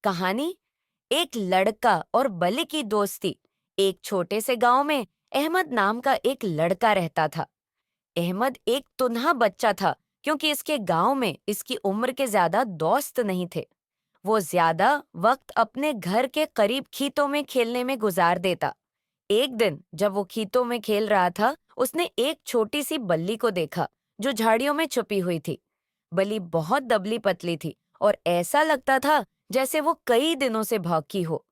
कहानी। एक लड़का और बल्ली की दोस्ती। एक छोटे से गांव में अहमद नाम का एक लड़का रहता था। अहमद एक तुन्हा बच्चा था, क्योंकि इसके गांव में इसकी उम्र के ज्यादा दोस्त नहीं थे। वो ज्यादा वक्त अपने घर के करीब खेतों में खेलने में गुजार देता। एक दिन जब वो खेतों में खेल रहा था, उसने एक छोटी सी बल्ली को देखा जो झाड़ियों में छुपी हुई थी। बल्ली बहुत दबली पतली थी और ऐसा लगता था जैसे वो कई दिनों से भौंकी हो।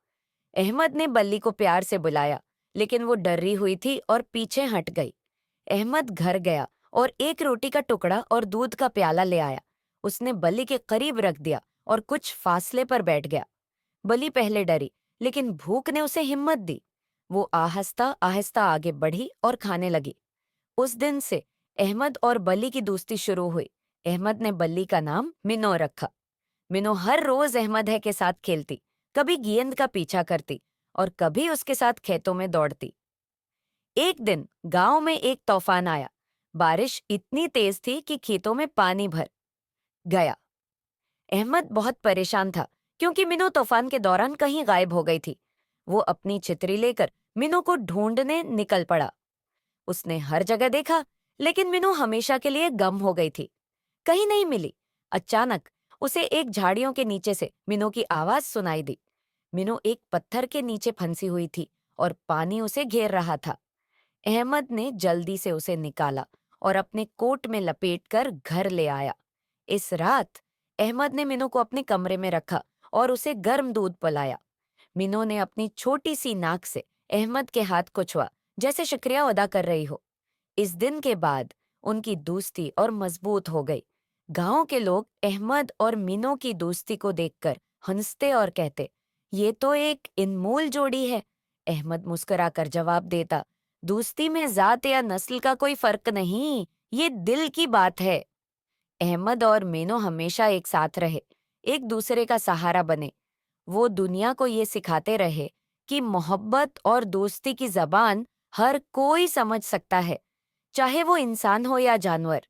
अहमद ने बल्ली को प्यार से बुलाया, लेकिन वो डरी हुई थी और पीछे हट गई। अहमद घर गया और एक रोटी का टुकड़ा और दूध का प्याला ले आया। उसने बल्ली के करीब रख दिया और कुछ फासले पर बैठ गया। बल्ली पहले डरी, लेकिन भूख ने उसे हिम्मत दी। वो आहिस्ता आहिस्ता आगे बढ़ी और खाने लगी। उस दिन से अहमद और बल्ली की दोस्ती शुरू हुई। अहमद ने बल्ली का नाम मिनो रखा। मिनो हर रोज अहमद है के साथ खेलती, कभी गेंद का पीछा करती और कभी उसके साथ खेतों में दौड़ती। एक दिन गांव में एक तूफान आया। बारिश इतनी तेज थी कि खेतों में पानी भर गया। अहमद बहुत परेशान था, क्योंकि मिनो तूफान के दौरान कहीं गायब हो गई थी। वो अपनी छतरी लेकर मिनो को ढूंढने निकल पड़ा। उसने हर जगह देखा, लेकिन मिनो हमेशा के लिए गम हो गई थी, कहीं नहीं मिली। अचानक उसे एक झाड़ियों के नीचे से मिनो की आवाज सुनाई दी। मिनो एक पत्थर के नीचे फंसी हुई थी और पानी उसे घेर रहा था। अहमद ने जल्दी से उसे निकाला और अपने कोट में लपेटकर घर ले आया। इस रात अहमद ने मिनो को अपने कमरे में रखा और उसे गर्म दूध पिलाया। मिनो ने अपनी छोटी सी नाक से अहमद के हाथ को छुआ, जैसे शुक्रिया अदा कर रही हो। इस दिन के बाद उनकी दोस्ती और मजबूत हो गई। गांव के लोग अहमद और मिनो की दोस्ती को देखकर हंसते और कहते, ये तो एक अनमोल जोड़ी है। अहमद मुस्कुराकर जवाब देता, दोस्ती में जात या नस्ल का कोई फर्क नहीं, ये दिल की बात है। अहमद और मिनो हमेशा एक साथ रहे, एक दूसरे का सहारा बने। वो दुनिया को ये सिखाते रहे कि मोहब्बत और दोस्ती की जबान हर कोई समझ सकता है, चाहे वो इंसान हो या जानवर।